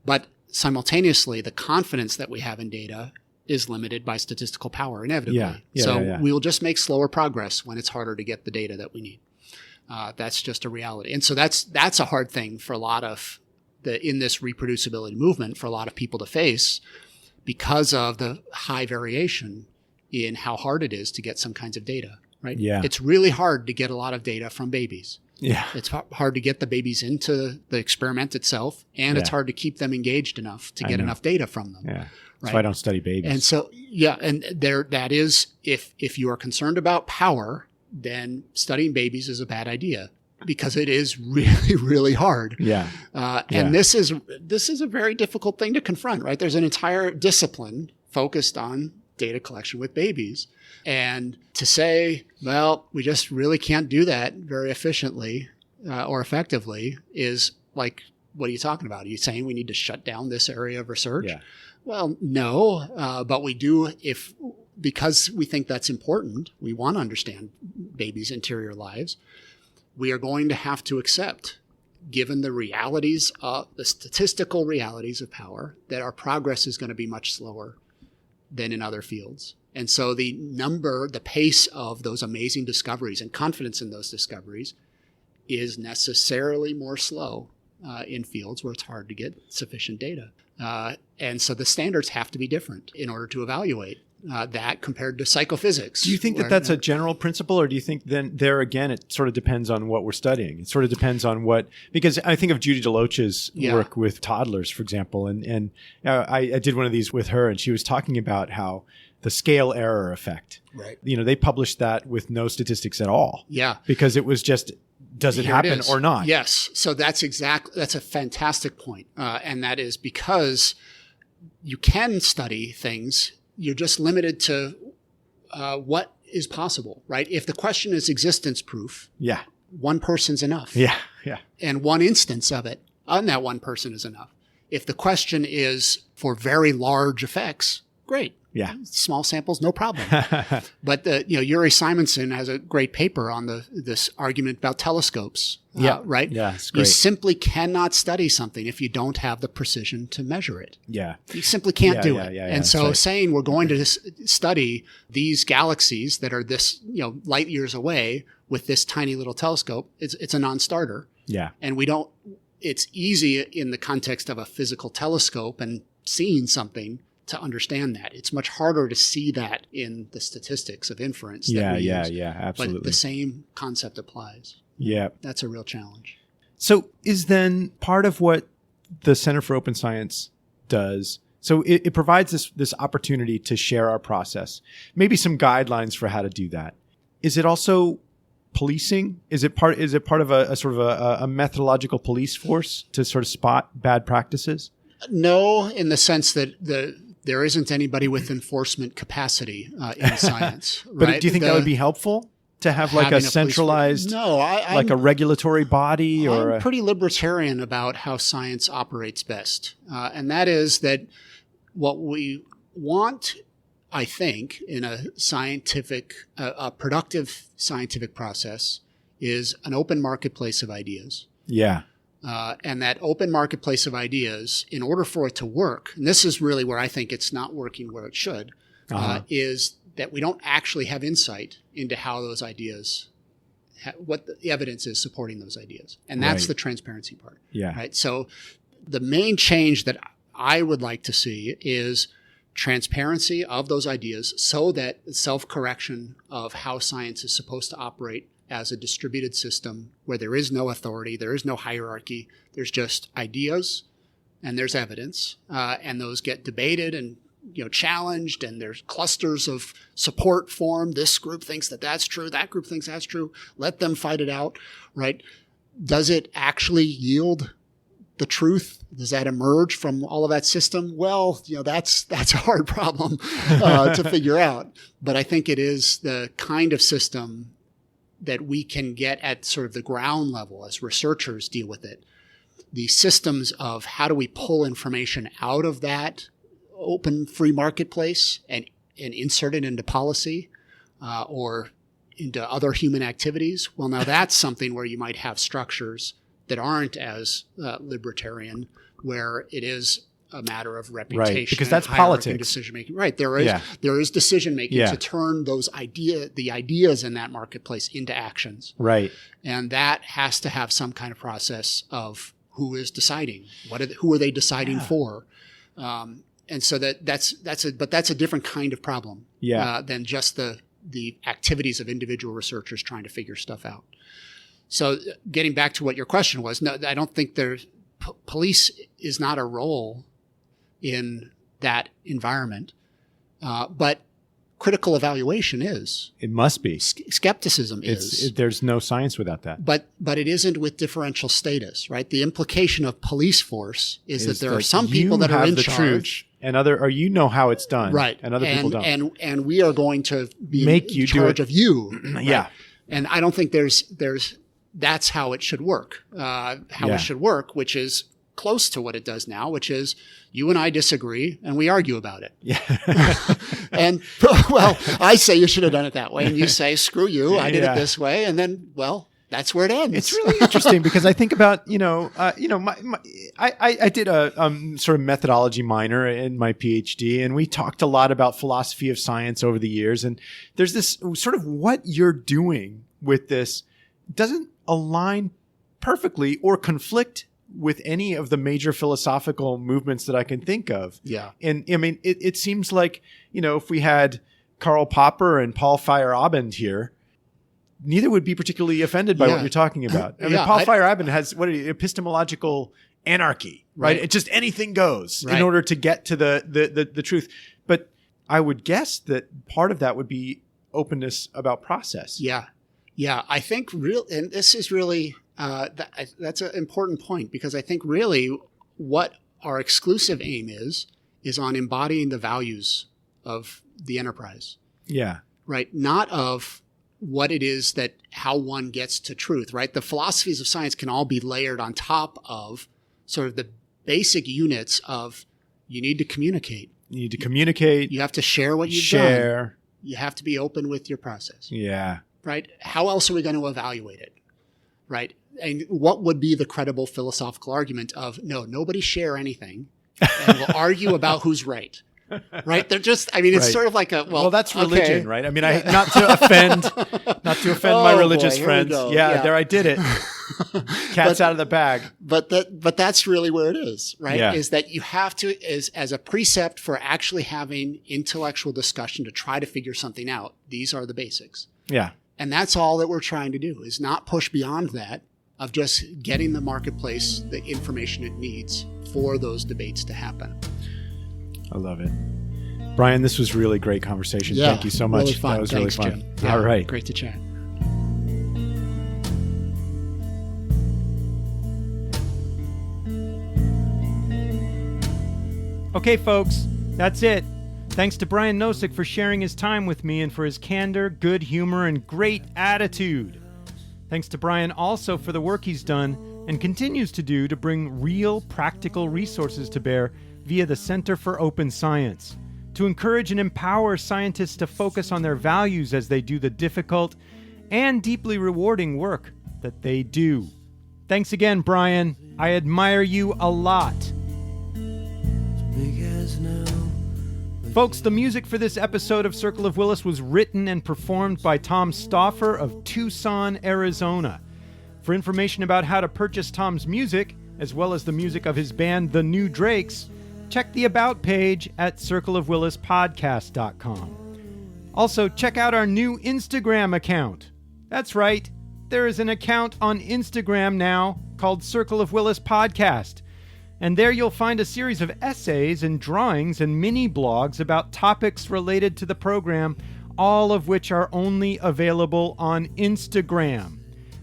but simultaneously the confidence that we have in data is limited by statistical power inevitably. We will just make slower progress when it's harder to get the data that we need. That's just a reality. And so that's a hard thing for a lot of in this reproducibility movement for a lot of people to face because of the high variation in how hard it is to get some kinds of data. Right? Yeah. It's really hard to get a lot of data from babies. Yeah. It's hard to get the babies into the experiment itself, and it's hard to keep them engaged enough to get enough data from them. Yeah. That's why I don't study babies. And so, that is, if you are concerned about power, then studying babies is a bad idea because it is really, really hard. Yeah. And this is a very difficult thing to confront, right? There's an entire discipline focused on data collection with babies. And to say, well, we just really can't do that very efficiently or effectively is like, what are you talking about? Are you saying we need to shut down this area of research? Yeah. Well, no, but we do because we think that's important. We want to understand babies' interior lives. We are going to have to accept, given the realities of the statistical realities of power, that our progress is going to be much slower than in other fields. And so the pace of those amazing discoveries and confidence in those discoveries is necessarily more slow in fields where it's hard to get sufficient data. And so the standards have to be different in order to evaluate that compared to psychophysics. Do you think that that's a general principle, or do you think then there again it sort of depends on what we're studying? It sort of depends on because I think of Judy DeLoach's work with toddlers, for example, and I did one of these with her, and she was talking about how the scale error effect. Right. They published that with no statistics at all. Yeah. Because it was just, does it happen or not? Yes. So that's a fantastic point. And that is because you can study things, you're just limited to what is possible, right? If the question is existence proof, one person's enough. Yeah. Yeah. And one instance of it on that one person is enough. If the question is for very large effects, great. Yeah. Small samples, no problem. But Yuri Simonson has a great paper on this argument about telescopes. Right? Yeah, it's great. You simply cannot study something if you don't have the precision to measure it. Yeah. You simply can't do it. Yeah, and so saying we're going to study these galaxies that are this, light years away with this tiny little telescope, it's a non-starter. Yeah. And it's easy in the context of a physical telescope and seeing something to understand that. It's much harder to see that in the statistics of inference. Yeah, absolutely. But the same concept applies. Yeah. That's a real challenge. So is then part of what the Center for Open Science does, so it provides this opportunity to share our process, maybe some guidelines for how to do that. Is it also policing? Is it part of a sort of a methodological police force to sort of spot bad practices? No, in the sense that there isn't anybody with enforcement capacity in science. But right? do you think that would be helpful to have like a centralized, like a regulatory body? I'm pretty libertarian about how science operates best. And that is that what we want, I think, in a productive scientific process is an open marketplace of ideas. Yeah. And that open marketplace of ideas, in order for it to work, and this is really where I think it's not working where it should, is that we don't actually have insight into how those ideas, what the evidence is supporting those ideas. And that's the transparency part. Yeah. Right. So the main change that I would like to see is transparency of those ideas so that self-correction of how science is supposed to operate as a distributed system where there is no authority, there is no hierarchy, there's just ideas and there's evidence, and those get debated and challenged, and there's clusters of support formed. This group thinks that that's true, that group thinks that's true. Let them fight it out, right? Does it actually yield the truth? Does that emerge from all of that system? Well, that's a hard problem to figure out. But I think it is the kind of system that we can get at sort of the ground level as researchers deal with it. The systems of how do we pull information out of that open free marketplace and insert it into policy or into other human activities. Well, now that's something where you might have structures that aren't as libertarian, where it is a matter of reputation, right? Because that's politics, decision making. Right, there is decision making to turn the ideas in that marketplace into actions. Right, and that has to have some kind of process of who is deciding, who are they deciding for, and so that's a different kind of problem than just the activities of individual researchers trying to figure stuff out. So getting back to what your question was, no, I don't think police is not a role in that environment, but critical evaluation is. It must be. Skepticism is. There's no science without that. But it isn't with differential status, right? The implication of police force is that there are some people that are in charge. And you know how it's done. Right. And other people don't. And we are going to be make in charge of you. Right? Yeah. And I don't think that's how it should work. It should work, which is close to what it does now, which is you and I disagree and we argue about it. Yeah. And well, I say you should have done it that way, and you say, screw you, I did it this way, and then that's where it ends. It's really interesting because I think about I did a sort of methodology minor in my PhD, and we talked a lot about philosophy of science over the years. And there's this sort of what you're doing with this doesn't align perfectly or conflict with any of the major philosophical movements that I can think of. Yeah. And I mean, it seems like, if we had Karl Popper and Paul Feyerabend here, neither would be particularly offended by what you're talking about. I mean, Paul Feyerabend has epistemological anarchy, right? It just anything goes in order to get to the truth. But I would guess that part of that would be openness about process. Yeah. Yeah. I think and this is really, that's an important point, because I think really what our exclusive aim is on embodying the values of the enterprise. Yeah. Right. Not of what it is how one gets to truth, right? The philosophies of science can all be layered on top of sort of the basic units of you need to communicate. You have to share what you've done. You have to be open with your process. Yeah. Right. How else are we going to evaluate it? Right. And what would be the credible philosophical argument of nobody share anything and we'll argue about who's right. Right. They're just, it's sort of like that's religion, right? I mean, not to offend my religious friends. Yeah, there I did it. Cat's out of the bag. But that's really where it is, right? Yeah. Is that you have to, as a precept for actually having intellectual discussion to try to figure something out, these are the basics. Yeah. And that's all that we're trying to do, is not push beyond that, of just getting the marketplace the information it needs for those debates to happen. I love it. Brian, this was really great conversation. Yeah, thank you so much. Really fun. That was Thanks, really fun. Jim. Yeah, all right. Great to chat. Okay, folks, that's it. Thanks to Brian Nosek for sharing his time with me and for his candor, good humor, and great attitude. Thanks to Brian also for the work he's done and continues to do to bring real, practical resources to bear via the Center for Open Science, to encourage and empower scientists to focus on their values as they do the difficult and deeply rewarding work that they do. Thanks again, Brian. I admire you a lot. Folks, the music for this episode of Circle of Willis was written and performed by Tom Stauffer of Tucson, Arizona. For information about how to purchase Tom's music, as well as the music of his band, The New Drakes, check the About page at circleofwillispodcast.com. Also, check out our new Instagram account. That's right, there is an account on Instagram now called Circle of Willis Podcast. And there you'll find a series of essays and drawings and mini blogs about topics related to the program, all of which are only available on Instagram.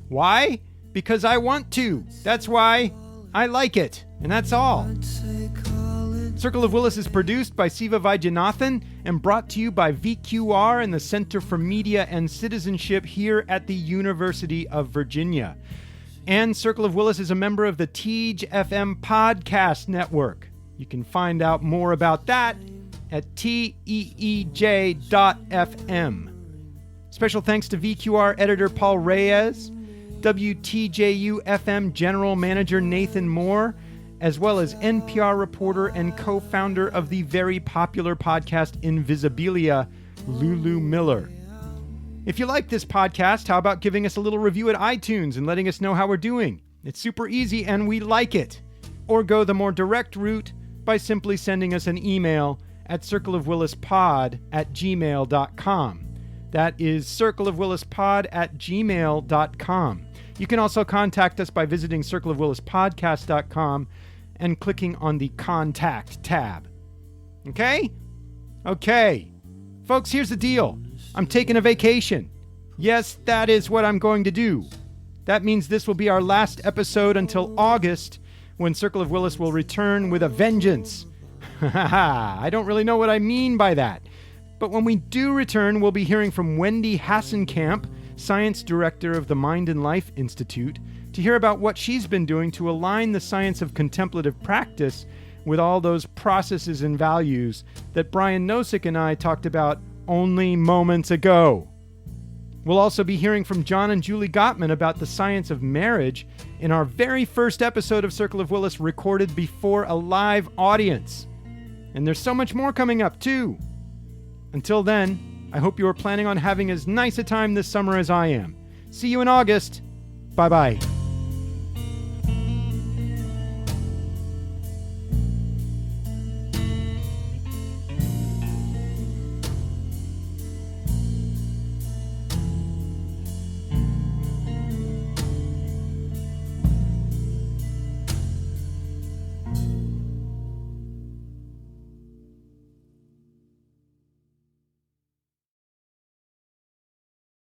Why? Because I want to. That's why. I like it. And that's all. Circle of Willis is produced by Siva Vaidyanathan and brought to you by VQR and the Center for Media and Citizenship here at the University of Virginia. And Circle of Willis is a member of the Teej FM Podcast Network. You can find out more about that at teej.fm. Special thanks to VQR editor Paul Reyes, WTJU FM General Manager Nathan Moore, as well as NPR reporter and co-founder of the very popular podcast Invisibilia, Lulu Miller. If you like this podcast, how about giving us a little review at iTunes and letting us know how we're doing? It's super easy and we like it. Or go the more direct route by simply sending us an email at circleofwillispod@gmail.com. That is circleofwillispod@gmail.com. You can also contact us by visiting circleofwillispodcast.com and clicking on the Contact tab. Okay? Okay. Folks, here's the deal. I'm taking a vacation. Yes, that is what I'm going to do. That means this will be our last episode until August, when Circle of Willis will return with a vengeance. I don't really know what I mean by that. But when we do return, we'll be hearing from Wendy Hassenkamp, Science Director of the Mind and Life Institute, to hear about what she's been doing to align the science of contemplative practice with all those processes and values that Brian Nosek and I talked about only moments ago. We'll also be hearing from John and Julie Gottman about the science of marriage in our very first episode of Circle of Willis, recorded before a live audience. And there's so much more coming up, too. Until then, I hope you are planning on having as nice a time this summer as I am. See you in August. Bye-bye.